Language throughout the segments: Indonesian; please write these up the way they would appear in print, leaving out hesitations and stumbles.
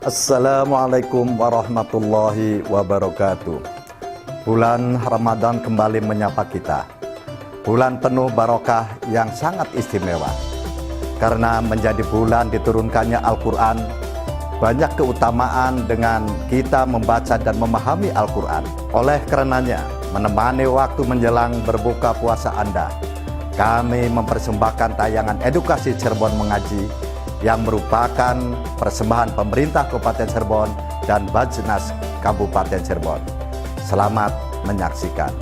Assalamualaikum warahmatullahi wabarakatuh. Bulan Ramadan kembali menyapa kita. Bulan penuh barokah yang sangat istimewa. Karena menjadi bulan diturunkannya Al-Quran, banyak keutamaan dengan kita membaca dan memahami Al-Quran. Oleh karenanya, menemani waktu menjelang berbuka puasa Anda, kami mempersembahkan tayangan edukasi Cirebon Mengaji yang merupakan persembahan pemerintah Kabupaten Cirebon dan Bajnas Kabupaten Cirebon. Selamat menyaksikan.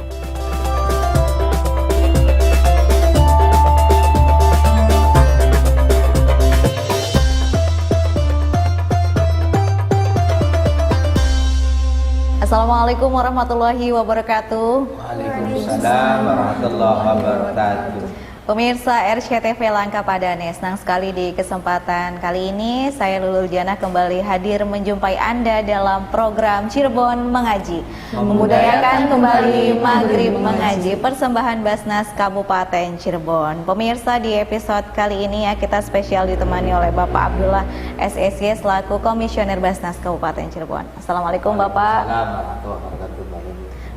Assalamualaikum warahmatullahi wabarakatuh. Waalaikumsalam warahmatullahi wabarakatuh. Pemirsa RCTV Langka Padane, senang sekali di kesempatan kali ini saya Lulul Janah kembali hadir menjumpai Anda dalam program Cirebon Mengaji, memudayakan kembali Maghrib Mengaji, persembahan Basnas Kabupaten Cirebon. Pemirsa, di episode kali ini ya kita spesial ditemani oleh Bapak Abdullah SSY selaku Komisioner Basnas Kabupaten Cirebon. Assalamualaikum Bapak. Assalamualaikum warahmatullahi wabarakatuh.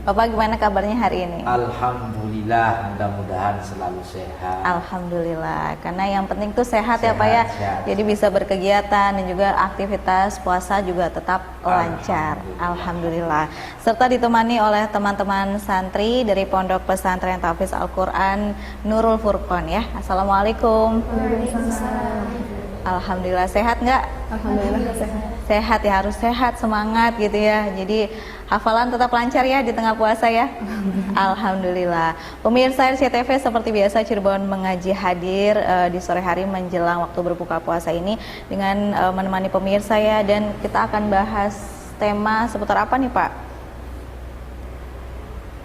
Bapak gimana kabarnya hari ini? Alhamdulillah, mudah-mudahan selalu sehat. Alhamdulillah, karena yang penting tuh sehat ya Pak ya. Sehat. Jadi bisa berkegiatan dan juga aktivitas puasa juga tetap lancar. Alhamdulillah. Serta ditemani oleh teman-teman santri dari Pondok Pesantren Tahfiz Al-Quran Nurul Furqon ya. Assalamualaikum. Alhamdulillah, sehat nggak? Alhamdulillah sehat. Sehat ya, harus sehat, semangat gitu ya. Jadi hafalan tetap lancar ya di tengah puasa ya. Alhamdulillah. Pemirsa RCTV, seperti biasa Cirebon Mengaji hadir di sore hari menjelang waktu berbuka puasa ini dengan menemani pemirsa ya, dan kita akan bahas tema seputar apa nih Pak?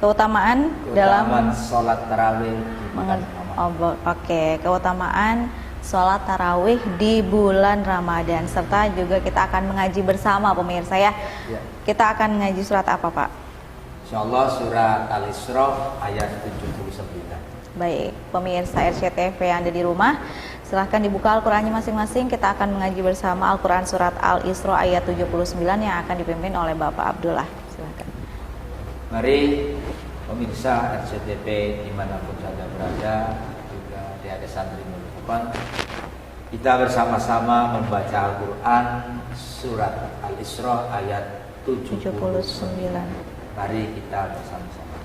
Keutamaan dalam sholat tarawih. Oke, keutamaan sholat tarawih di bulan Ramadan, serta juga kita akan mengaji bersama pemirsa ya. Kita akan mengaji surat apa Pak? Insyaallah surat Al-Isra ayat 79. Baik, pemirsa RCTV yang ada di rumah, silahkan dibuka Al-Qurannya masing-masing. Kita akan mengaji bersama Al-Quran surat Al-Isra ayat 79 yang akan dipimpin oleh Bapak Abdullah. Silahkan. Mari pemirsa RCTV dimanapun saja berada, juga di ada santri Nurul, kita bersama-sama membaca Al-Quran surat Al-Isra ayat 79. Mari kita bersama-sama.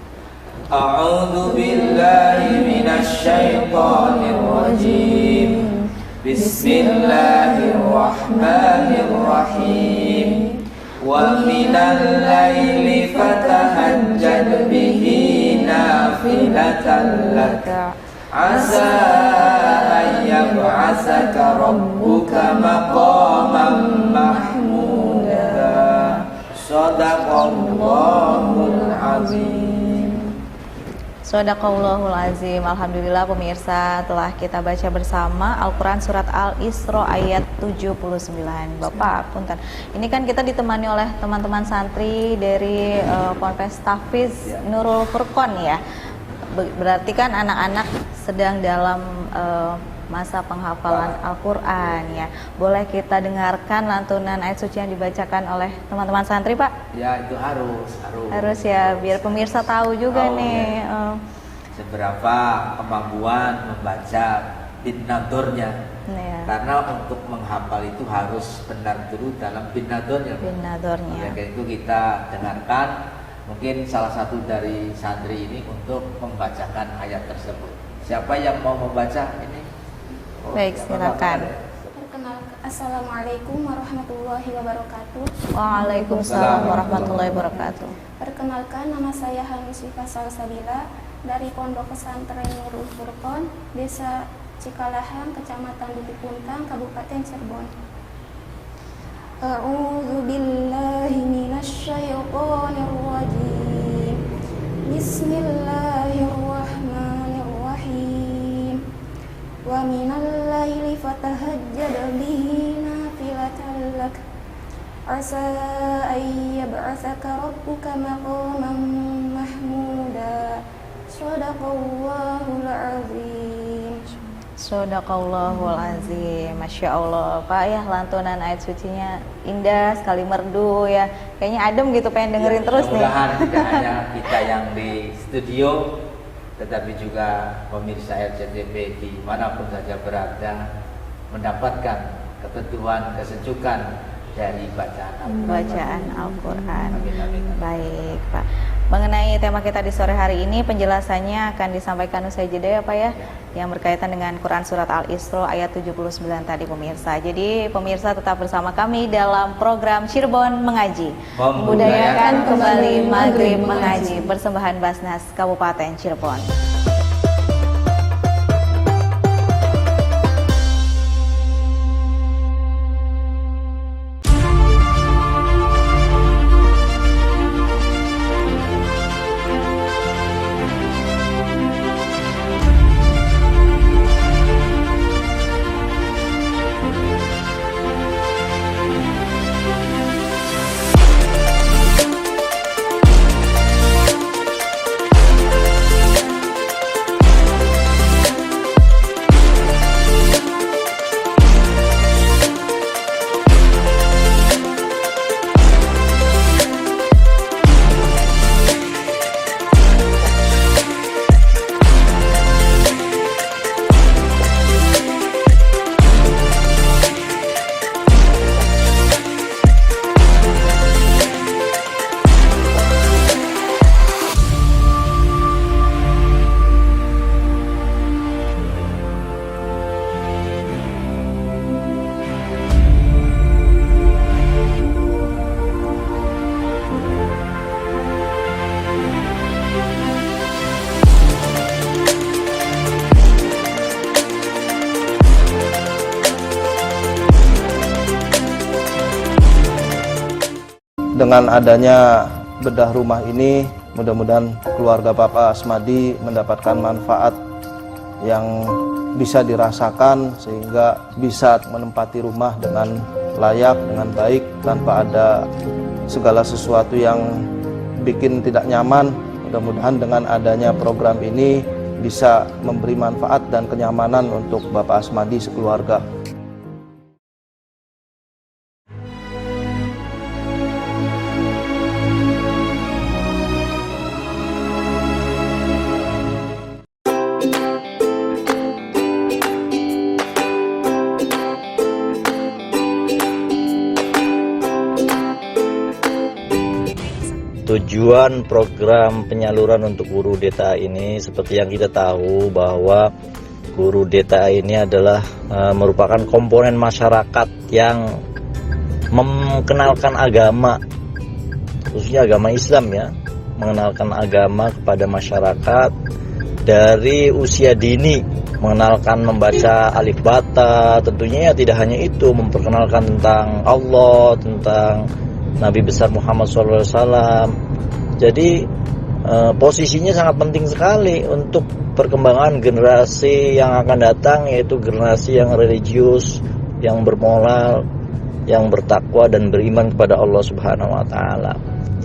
A'udzu billahi minasy syaithanir rajim. Bismillahirrahmanirrahim. Wa minal laili fatahajjad bihi nafilatan laka asa ayyab'asaka rabbuka maqaman mahmuda. Shadaqallahul azim. Shadaqallahul azim. Alhamdulillah pemirsa, telah kita baca bersama Al-Quran surat Al-Isra ayat 79. Bapak, punten. Ini kan kita ditemani oleh teman-teman santri dari Ponpes Tahfiz Nurul Furqon ya. Berarti kan anak-anak sedang dalam masa penghafalan Al-Quran ya. Boleh kita dengarkan lantunan ayat suci yang dibacakan oleh teman-teman santri Pak? Ya, itu harus. Harus ya, biar pemirsa tahu juga nih ya. Seberapa kemampuan membaca bin nadornya ya. Karena untuk menghafal itu harus benar dulu dalam bin nadornya. Bin nadornya. Ya, kayak itu kita dengarkan mungkin salah satu dari santri ini untuk membacakan ayat tersebut. Siapa yang mau membaca ini? Baik, silakan. Assalamualaikum warahmatullahi wabarakatuh. Waalaikumsalam warahmatullahi wabarakatuh. Perkenalkan, nama saya Hanifah Salsabila dari Pondok Pesantren Nurul Furqon, Desa Cikalahan, Kecamatan Bukit Puntang, Kabupaten Cirebon. A'udzu billahi minasy syaithanir rajim. Bismillahirrahmanirrahim. Wa minal laili fatahajjad bihi nafilatan lak asa ayyab'atsaka rabbuka maqaman mahmuda. Shadaqallahul azim. Shadaqallahul azim. Masya Allah Pak ya, lantunan ayat sucinya indah sekali, merdu ya. Kayaknya adem gitu, pengen dengerin terus nih. Mudah-mudahan tidak hanya kita yang di studio, tetapi juga pemirsa RCTV dimanapun saja berada mendapatkan ketentuan, kesejukan dari bacaan Al-Quran. Amin, amin. Baik Pak, mengenai tema kita di sore hari ini, penjelasannya akan disampaikan usai jeda ya Pak ya, yang berkaitan dengan Quran Surat Al-Isra ayat 79 tadi pemirsa. Jadi pemirsa tetap bersama kami dalam program Cirebon Mengaji, membudayakan kembali Maghrib Mengaji, persembahan Basnas Kabupaten Cirebon. Dengan adanya bedah rumah ini, mudah-mudahan keluarga Bapak Asmadi mendapatkan manfaat yang bisa dirasakan sehingga bisa menempati rumah dengan layak, dengan baik, tanpa ada segala sesuatu yang bikin tidak nyaman. Mudah-mudahan dengan adanya program ini bisa memberi manfaat dan kenyamanan untuk Bapak Asmadi sekeluarga. Tujuan program penyaluran untuk guru DTA ini, seperti yang kita tahu bahwa guru DTA ini adalah merupakan komponen masyarakat yang mengenalkan agama, khususnya agama Islam ya, mengenalkan agama kepada masyarakat dari usia dini, mengenalkan membaca alif bata. Tentunya ya tidak hanya itu, memperkenalkan tentang Allah, tentang Nabi besar Muhammad SAW. Jadi posisinya sangat penting sekali untuk perkembangan generasi yang akan datang, yaitu generasi yang religius, yang bermoral, yang bertakwa dan beriman kepada Allah Subhanahu wa taala.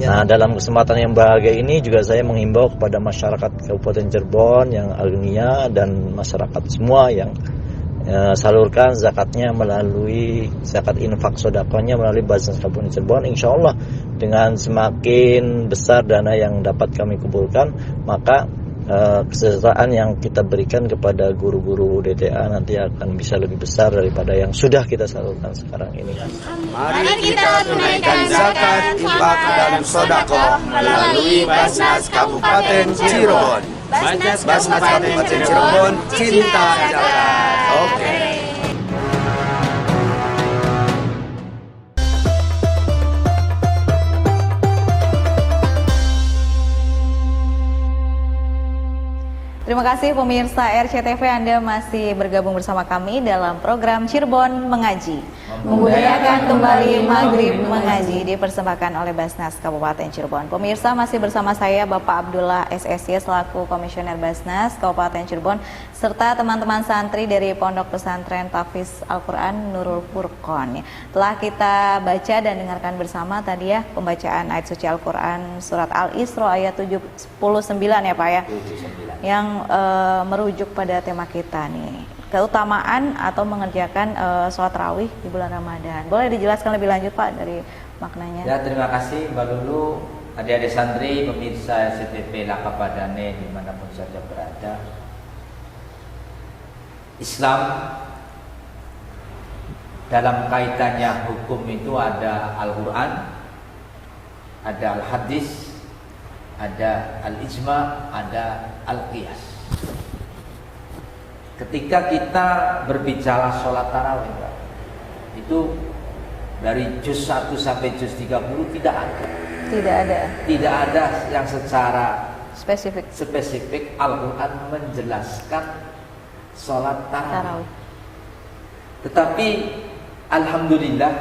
Nah, dalam kesempatan yang bahagia ini juga saya mengimbau kepada masyarakat Kabupaten Cirebon yang agnia dan masyarakat semua yang salurkan zakatnya melalui zakat infak sodakonya melalui Basnas Kabupaten Cirebon. Insya Allah dengan semakin besar dana yang dapat kami kumpulkan, maka kesejahteraan yang kita berikan kepada guru-guru DTA nanti akan bisa lebih besar daripada yang sudah kita salurkan sekarang ini. Mari kita tunaikan zakat, infak, dan sodakoh melalui Basnas Kabupaten Cirebon. Basnas Kabupaten Cirebon, cinta zakat. Oke. Terima kasih pemirsa RCTV, Anda masih bergabung bersama kami dalam program Cirebon Mengaji, membudayakan kembali Maghrib Mengaji, dipersembahkan oleh Basnas Kabupaten Cirebon. Pemirsa masih bersama saya Bapak Abdullah SSY selaku Komisioner Basnas Kabupaten Cirebon, serta teman-teman santri dari Pondok Pesantren Tahfiz Al-Quran Nurul Furqon. Telah kita baca dan dengarkan bersama tadi ya pembacaan ayat suci Al-Quran Surat Al-Isra ayat 79 ya Pak ya, yang merujuk pada tema kita nih, keutamaan atau mengerjakan sholat tarawih di bulan Ramadan. Boleh dijelaskan lebih lanjut Pak dari maknanya? Ya, terima kasih Mbak Lulu, adik-adik santri, pemirsa SCTV Lakapadane dimanapun saja berada. Islam dalam kaitannya hukum itu ada Al-Quran, ada Al-Hadis, ada Al-Ijma, ada Al-Qiyas. Ketika kita berbicara sholat tarawih, itu dari juz 1 sampai juz 30 tidak ada. Tidak ada yang secara spesifik Al-Quran menjelaskan sholat tarawih. Tetapi alhamdulillah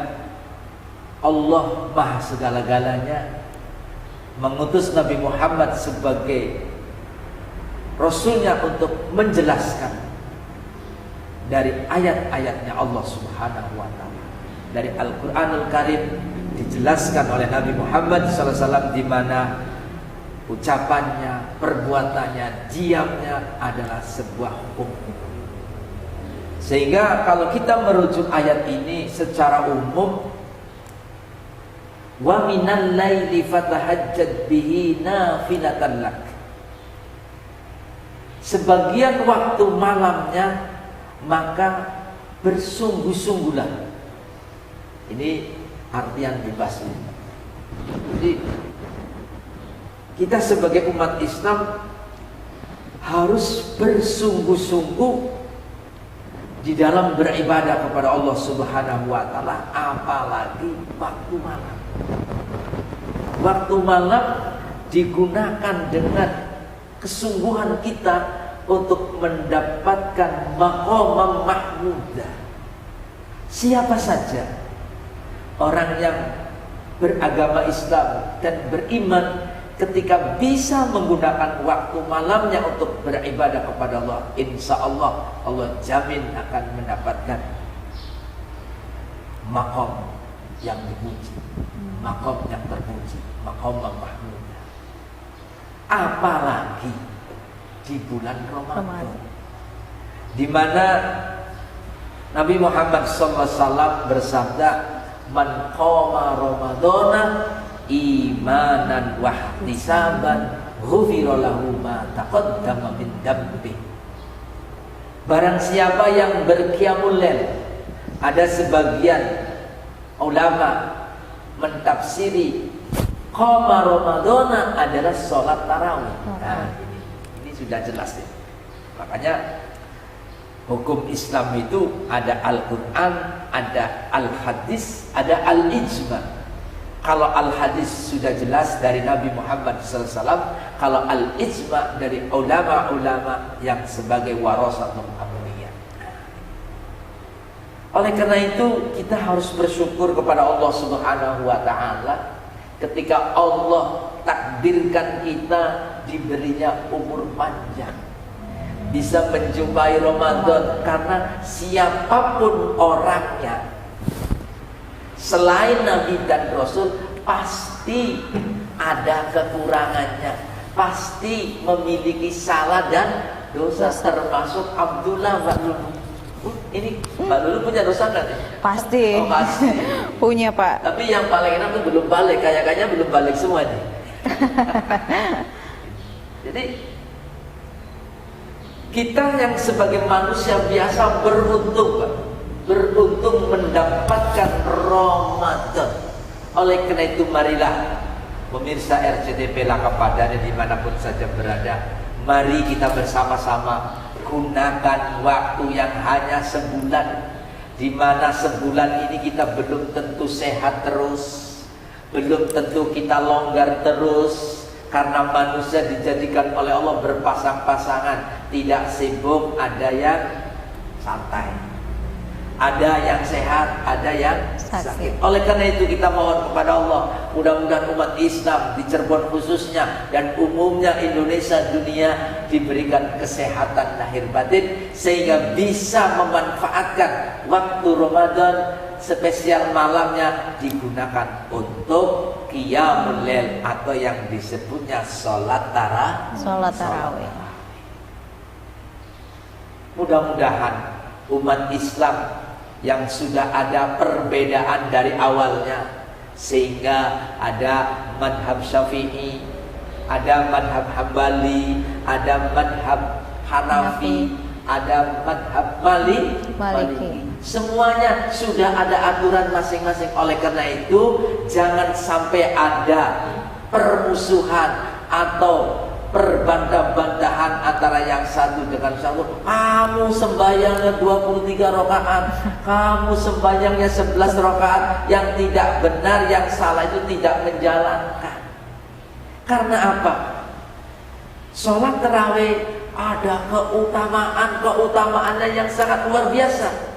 Allah Maha segala-galanya mengutus Nabi Muhammad sebagai Rasulnya untuk menjelaskan dari ayat-ayatnya Allah Subhanahu wa ta'ala. Dari Al-Quranul Karim dijelaskan oleh Nabi Muhammad SAW, di mana ucapannya, perbuatannya, diamnya adalah sebuah hukum. Sehingga kalau kita merujuk ayat ini secara umum, wa minal laili fatahajjad bihi nafilatan lak, sebagian waktu malamnya maka bersungguh-sungguhlah. Ini artian bebas ini. Jadi kita sebagai umat Islam harus bersungguh-sungguh di dalam beribadah kepada Allah Subhanahu wa ta'ala, apalagi waktu malam. Waktu malam digunakan dengan kesungguhan kita untuk mendapatkan maqamam mahmudah. Siapa saja orang yang beragama Islam dan beriman, ketika bisa menggunakan waktu malamnya untuk beribadah kepada Allah, insya Allah Allah jamin akan mendapatkan maqam yang dipuji, maqam yang terpuji, maqam mahmudah. Apalagi di bulan Ramadan, di mana Nabi Muhammad SAW bersabda, man qama Ramadana imanan wa ihtisaban ghufira lahu ma taqaddama min dambi. Barang siapa yang berqiyamul lail, ada sebagian ulama mentafsiri qama Ramadana adalah sholat tarawih. Nah, ini sudah jelas ya. Makanya hukum Islam itu ada Al-Quran, ada Al-Hadis, ada Al-Ijma. Kalau Al-Hadis sudah jelas dari Nabi Muhammad SAW, kalau Al-Ijma dari ulama-ulama yang sebagai warasatul anbiya. Oleh karena itu kita harus bersyukur kepada Allah Subhanahu wa ta'ala ketika Allah takdirkan kita diberinya umur panjang, bisa menjumpai Ramadan. Karena siapapun orangnya selain Nabi dan Rasul pasti ada kekurangannya, pasti memiliki salah dan dosa, termasuk Abdullah Mbak Lulu. Ini Mbak Lulu punya dosa nggak? Pasti. Oh, pasti. Punya Pak. Tapi yang paling enak tuh belum balik, kayaknya belum balik semua nih. Jadi kita yang sebagai manusia biasa beruntung, Pak. Beruntung mendapatkan Ramadan. Oleh karena itu marilah pemirsa RCTP Lakapadane dimanapun saja berada, mari kita bersama-sama gunakan waktu yang hanya sebulan, di mana sebulan ini kita belum tentu sehat terus, belum tentu kita longgar terus, karena manusia dijadikan oleh Allah berpasang-pasangan, tidak sibuk, ada yang santai, ada yang sehat, ada yang sakit. Oleh karena itu kita mohon kepada Allah, mudah-mudahan umat Islam di Cirebon khususnya dan umumnya Indonesia, dunia diberikan kesehatan lahir batin sehingga bisa memanfaatkan waktu Ramadan, spesial malamnya digunakan untuk qiyamul lail atau yang disebutnya sholat tarawih. Sholat tarawih. Mudah-mudahan umat Islam yang sudah ada perbedaan dari awalnya, sehingga ada madhab Syafi'i, ada madhab Hambali, ada madhab Hanafi, ada madhab Maliki. Semuanya sudah ada aturan masing-masing. Oleh karena itu, jangan sampai ada permusuhan atau perbantah-bantahan antara yang satu dengan satu. Kamu sembahyangnya 23 rakaat, kamu sembahyangnya 11 rakaat. Yang tidak benar, yang salah itu tidak menjalankan. Karena apa? Sholat tarawih ada keutamaannya yang sangat luar biasa,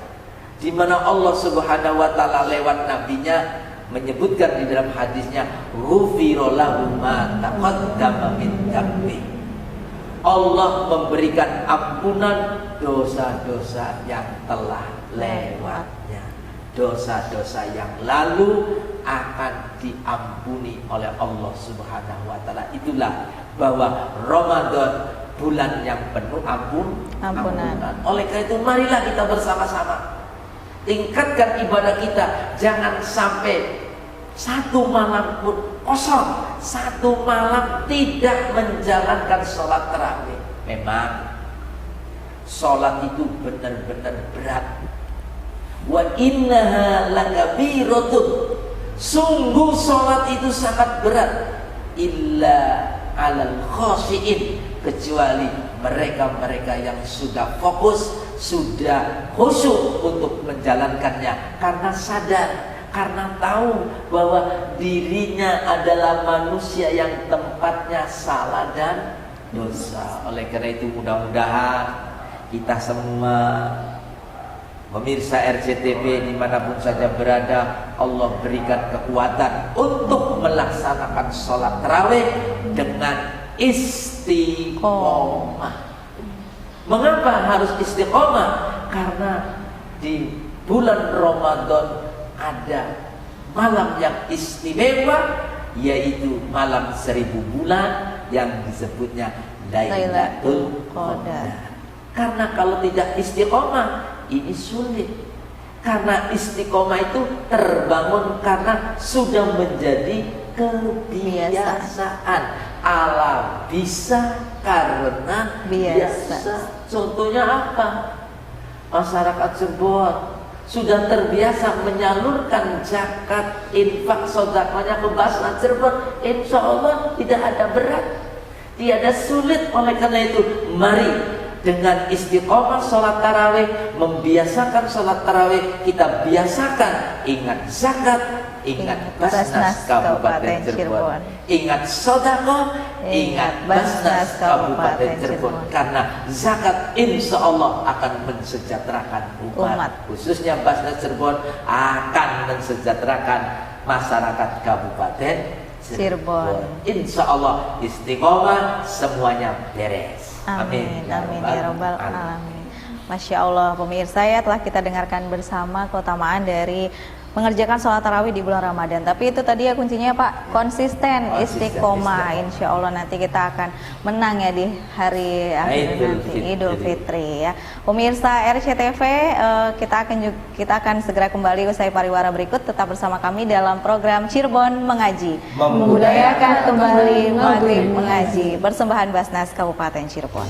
di mana Allah Subhanahu wa taala lewat nabinya menyebutkan di dalam hadisnya, ghufira lahu ma taqaddama min dzambi. Allah memberikan ampunan dosa-dosa yang telah lewatnya. Dosa-dosa yang lalu akan diampuni oleh Allah Subhanahu wa taala. Itulah bahwa Ramadan bulan yang penuh ampunan. Oleh karena itu, marilah kita bersama-sama tingkatkan ibadah kita. Jangan sampai satu malam pun kosong, satu malam tidak menjalankan sholat tarawih. Memang sholat itu benar-benar berat. Wa innaha lakabiratun, sungguh sholat itu sangat berat. Illa alal khashiin, kecuali mereka-mereka yang sudah fokus, sudah khusyuk untuk menjalankannya, karena sadar, karena tahu bahwa dirinya adalah manusia yang tempatnya salah dan dosa. Oleh karena itu, mudah-mudahan kita semua pemirsa RCTV dimanapun saja berada, Allah berikan kekuatan untuk melaksanakan sholat tarawih dengan istiqomah. Mengapa harus istiqomah? Karena di bulan Ramadan ada malam yang istimewa, yaitu malam 1000 bulan yang disebutnya Lailatul Qadar. Karena kalau tidak istiqomah, ini sulit. Karena istiqomah itu terbangun karena sudah menjadi kebiasaan. Ala bisa karena biasa. Contohnya apa? Masyarakat Cirebon sudah terbiasa menyalurkan zakat, infak, sedekahnya ke Basnas Cirebon. Insya Allah tidak ada berat, tiada sulit. Oleh karena itu, mari dengan istiqomah sholat tarawih, membiasakan sholat tarawih, kita biasakan ingat zakat, ingat Basnas Kabupaten Cirebon, ingat sedekah, ingat Basnas Kabupaten Cirebon. Karena zakat insya Allah akan mensejahterakan umat, khususnya Basnas Cirebon akan mensejahterakan masyarakat Kabupaten Cirebon. Insya Allah istiqomah, semuanya beres. Amin, amin ya Rabbal Alamin. Masya Allah, pemirsa ya, telah kita dengarkan bersama keutamaan dari mengerjakan sholat tarawih di bulan Ramadan. Tapi itu tadi ya kuncinya Pak, konsisten, istiqomah. Insya Allah nanti kita akan menang ya di hari akhir nanti, Idul Fitri ya. Pemirsa RCTV, kita akan segera kembali usai pariwara berikut. Tetap bersama kami dalam program Cirebon Mengaji, membudayakan kembali Maghrib Mengaji, persembahan Basnas Kabupaten Cirebon.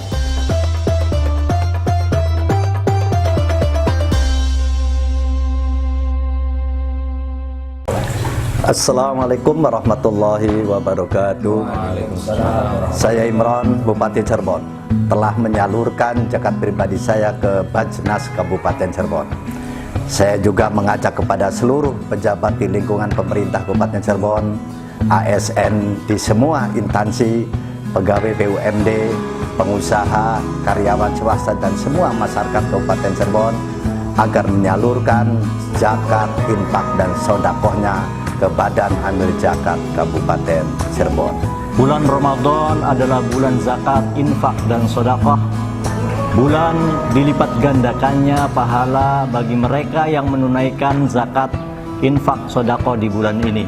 Assalamualaikum warahmatullahi wabarakatuh. Saya Imron, Bupati Cirebon, telah menyalurkan zakat pribadi saya ke Basnas Kabupaten Cirebon. Saya juga mengajak kepada seluruh pejabat di lingkungan pemerintah Kabupaten Cirebon, ASN di semua instansi, pegawai BUMD, pengusaha, karyawan swasta dan semua masyarakat Kabupaten Cirebon agar menyalurkan zakat, infak dan sedekahnya ke Badan Amil Zakat Kabupaten Cirebon. Bulan Ramadan adalah bulan zakat, infak, dan sedekah. Bulan dilipat gandakannya pahala bagi mereka yang menunaikan zakat, infak, sedekah di bulan ini.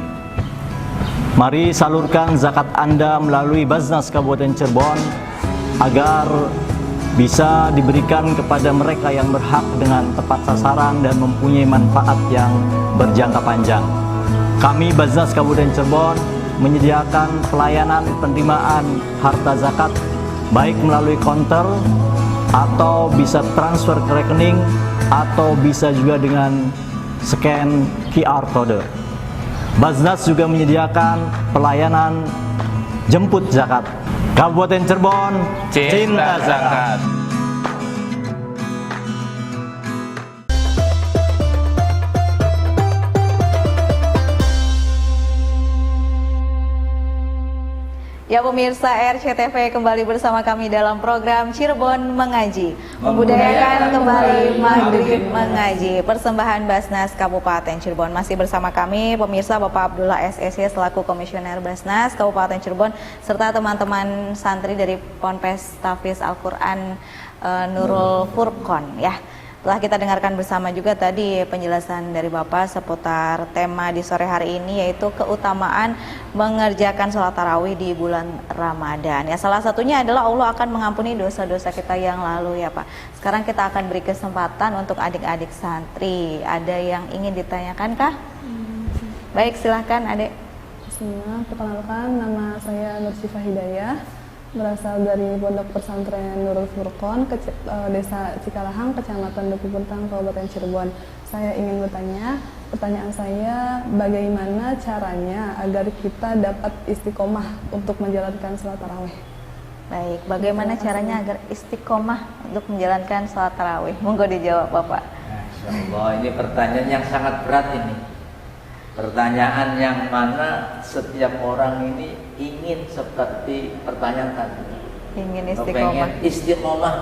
Mari salurkan zakat Anda melalui Basnas Kabupaten Cirebon agar bisa diberikan kepada mereka yang berhak dengan tepat sasaran dan mempunyai manfaat yang berjangka panjang. Kami Basnas Kabupaten Cirebon menyediakan pelayanan penerimaan harta zakat baik melalui konter atau bisa transfer ke rekening atau bisa juga dengan scan QR code. Basnas juga menyediakan pelayanan jemput zakat. Kabupaten Cirebon, cinta zakat. Ya pemirsa RCTV, kembali bersama kami dalam program Cirebon Mengaji, membudayakan kembali Maghrib Mengaji, persembahan Basnas Kabupaten Cirebon. Masih bersama kami pemirsa Bapak Abdullah SSY selaku Komisioner Basnas Kabupaten Cirebon serta teman-teman santri dari Ponpes Tahfiz Al-Quran Nurul Furqon ya. Telah kita dengarkan bersama juga tadi penjelasan dari Bapak seputar tema di sore hari ini, yaitu keutamaan mengerjakan sholat tarawih di bulan Ramadan. Ya, salah satunya adalah Allah akan mengampuni dosa-dosa kita yang lalu ya Pak. Sekarang kita akan beri kesempatan untuk adik-adik santri. Ada yang ingin ditanyakan kah? Baik, silahkan adik. Bismillah, perkenalkan nama saya Nur Syifa Hidayah, berasal dari Pondok Pesantren Nurul Furqon, Desa Cikalahang, Kecamatan Duku Puntang, Kabupaten Cirebon. Saya ingin bertanya, pertanyaan saya, bagaimana caranya agar kita dapat istiqomah untuk menjalankan sholat tarawih? Baik, bagaimana caranya agar istiqomah untuk menjalankan sholat tarawih? Monggo dijawab Bapak. Insyaallah, ini pertanyaan yang sangat berat ini. Pertanyaan yang mana setiap orang ini ingin seperti pertanyaan tadi. Ingin istiqomah. Pengen istiqomah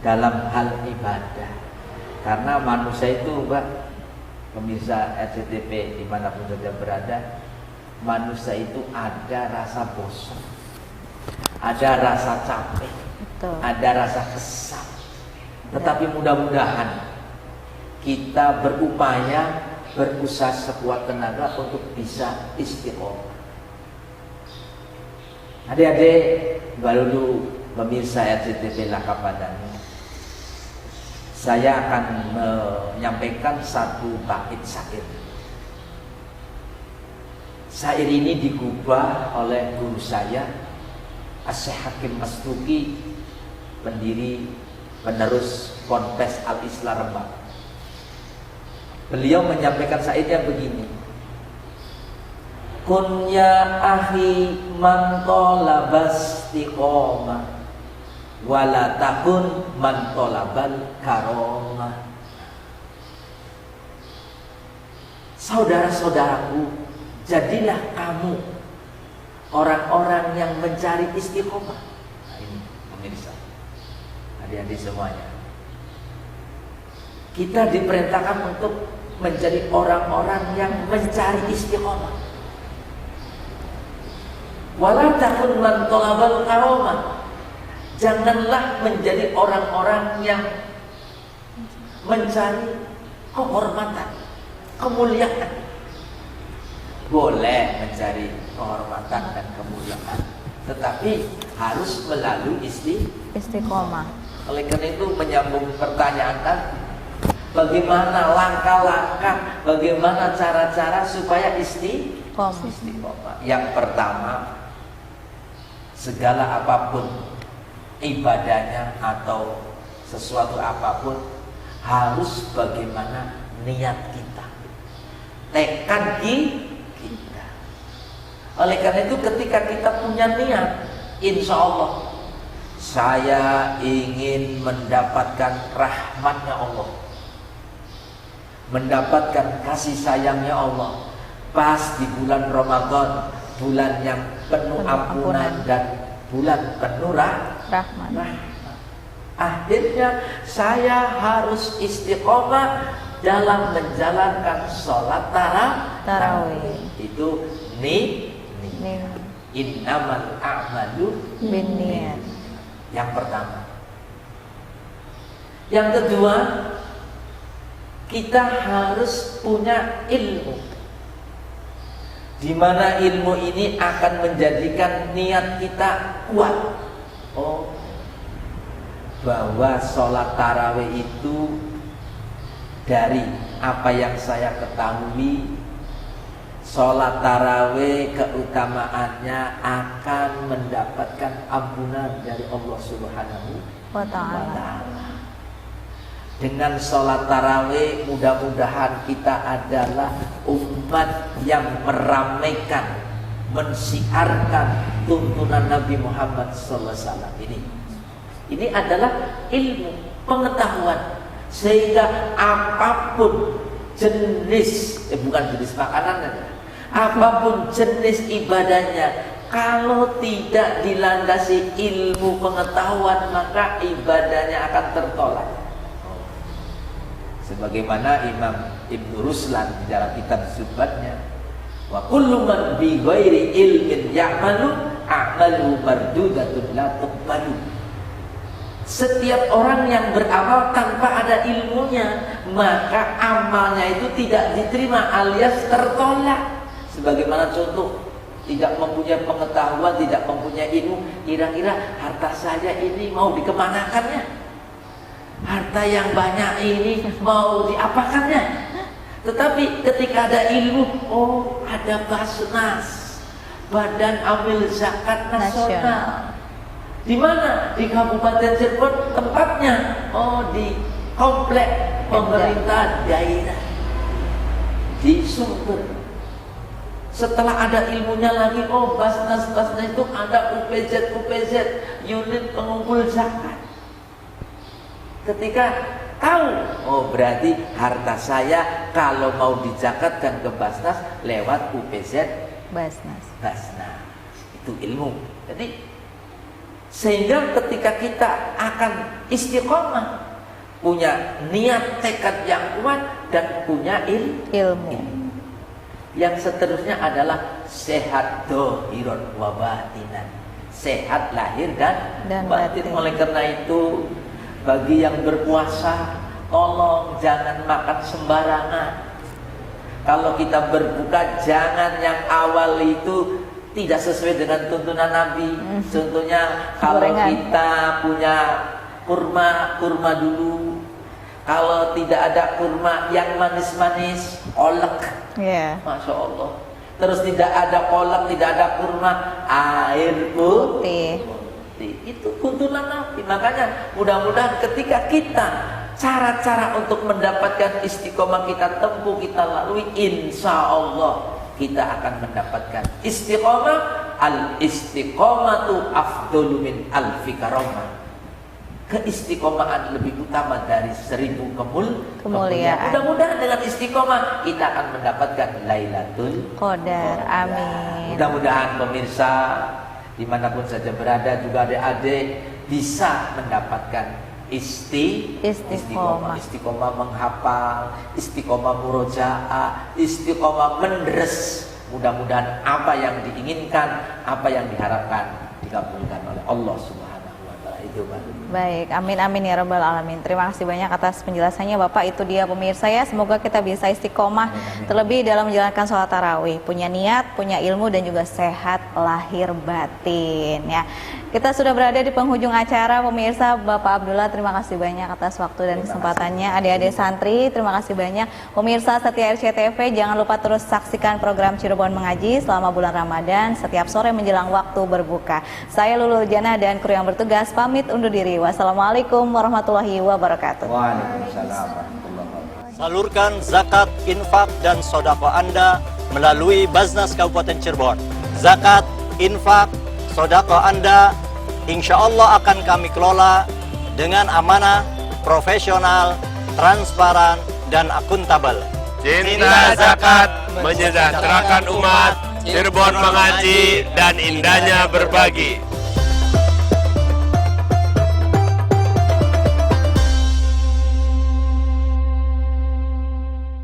dalam hal ibadah. Karena manusia itu, Mbak, pemirsa RCTV dimanapun saja berada, manusia itu ada rasa bosan, ada rasa capek, Betul. ada rasa kesal. Tetapi mudah-mudahan kita berupaya, berusaha sekuat tenaga untuk bisa istiqomah. Adik-adik, baru pemirsa RCTV Lakapadani, saya akan menyampaikan satu bait syair. Syair ini digubah oleh guru saya, Asy-Syaikh Hakim Mastuki, pendiri penerus Ponpes Al-Islah Rembang. Beliau menyampaikan syairnya begini: Kun ya akhi man talabas istiqomah wala takun man talabal karomah. Saudara-saudaraku, jadilah kamu orang-orang yang mencari istiqomah. Nah, ini pemirsa, adik-adik semuanya, kita diperintahkan untuk menjadi orang-orang yang mencari istiqomah. Wala takun man talabal karomah. Janganlah menjadi orang-orang yang mencari kehormatan, kemuliaan. Boleh mencari kehormatan dan kemuliaan, tetapi harus melalui Istiqomah. Oleh karena itu, menyambung pertanyaan tadi, bagaimana langkah-langkah, bagaimana cara-cara supaya istiqomah? Yang pertama, segala apapun ibadahnya atau sesuatu apapun harus bagaimana niat kita, tekad kita. Oleh karena itu, ketika kita punya niat, insya Allah saya ingin mendapatkan rahmatnya Allah, mendapatkan kasih sayangnya Allah pas di bulan Ramadan, bulan yang penuh ampunan dan bulan penuh rahmat. Akhirnya saya harus istiqomah dalam menjalankan sholat tarawih. Itu innamal a'malu binniyat. Yang pertama. Yang kedua, kita harus punya ilmu, di mana ilmu ini akan menjadikan niat kita kuat. Oh, bahwa sholat tarawih itu dari apa yang saya ketahui, sholat tarawih keutamaannya akan mendapatkan ampunan dari Allah Subhanahu Wa ta'ala. Dengan sholat tarawih mudah-mudahan kita adalah umat yang meramaikan, mensiarkan tuntunan Nabi Muhammad SAW ini. Ini adalah ilmu, pengetahuan, sehingga apapun jenis, bukan jenis makanan, apapun jenis ibadahnya, kalau tidak dilandasi ilmu pengetahuan, maka ibadahnya akan tertolak. Sebagaimana Imam Ibnu Ruslan di dalam kitab Zubatnya, wa kullu man bi ghairi ilmin ya'malu a'malu mardudatun la tuqbalu. Setiap orang yang beramal tanpa ada ilmunya, maka amalnya itu tidak diterima alias tertolak. Sebagaimana contoh, tidak mempunyai pengetahuan, tidak mempunyai ilmu, kira-kira harta saya ini mau dikemanakannya? Harta yang banyak ini mau diapakannya? Tetapi ketika ada ilmu, oh ada Basnas, Badan Amil Zakat Nasional. Di mana? Di Kabupaten Cirebon tempatnya. Oh di komplek pemerintah daerah di Sumber. Setelah ada ilmunya lagi, oh Basnas itu ada UPZ unit pengumpul zakat. Ketika tahu, oh berarti harta saya kalau mau dizakatkan ke Basnas lewat UPZ Basnas. Itu ilmu. Jadi sehingga ketika kita akan istiqomah, punya niat tekad yang kuat dan punya ilmu. Yang seterusnya adalah sehat dohiron wa batinan, sehat lahir dan batin. Oleh karena itu, bagi yang berpuasa, tolong jangan makan sembarangan. Kalau kita berbuka, jangan yang awal itu tidak sesuai dengan tuntunan Nabi. Contohnya kalau kita punya kurma dulu. Kalau tidak ada kurma yang manis-manis, kolak. Masya Allah. Terus tidak ada kolak, tidak ada kurma, air putih. Itu tuntunan Nabi. Makanya mudah-mudahan ketika kita cara-cara untuk mendapatkan istiqomah kita tempuh, kita lalui, insya Allah kita akan mendapatkan istiqomah. Al-istiqomatu afdolu min alfi karamah. Keistiqomahan lebih utama dari 1000 kemuliaan. Mudah-mudahan dengan istiqomah kita akan mendapatkan Lailatul Qadar. Amin. Mudah-mudahan pemirsa dimanapun saja berada, juga adik-adik bisa mendapatkan istiqomah. Istiqomah menghafal, istiqomah murojaah, istiqomah mendres. Mudah-mudahan apa yang diinginkan, apa yang diharapkan dikabulkan oleh Allah Subhanahu wa Ta'ala. Itu baik, amin amin ya rabbal alamin. Terima kasih banyak atas penjelasannya Bapak. Itu dia pemirsa ya, semoga kita bisa istiqomah terlebih dalam menjalankan sholat tarawih, punya niat, punya ilmu dan juga sehat lahir batin ya. Kita sudah berada di penghujung acara pemirsa. Bapak Abdullah, terima kasih banyak atas waktu dan kesempatannya. Adik-adik santri, terima kasih banyak. Pemirsa setia RCTV, jangan lupa terus saksikan program Cirebon Mengaji selama bulan Ramadan setiap sore menjelang waktu berbuka. Saya Lulu Jana dan kru yang bertugas pamit undur diri. Wassalamualaikum warahmatullahi wabarakatuh. Waalaikumsalam warahmatullahi wabarakatuh. Salurkan zakat, infak, dan sodako Anda melalui Basnas Kabupaten Cirebon. Zakat, infak, sodako Anda insya Allah akan kami kelola dengan amanah, profesional, transparan, dan akuntabel. Cinta zakat menyejahterakan umat, Cirebon mengaji dan indahnya berbagi.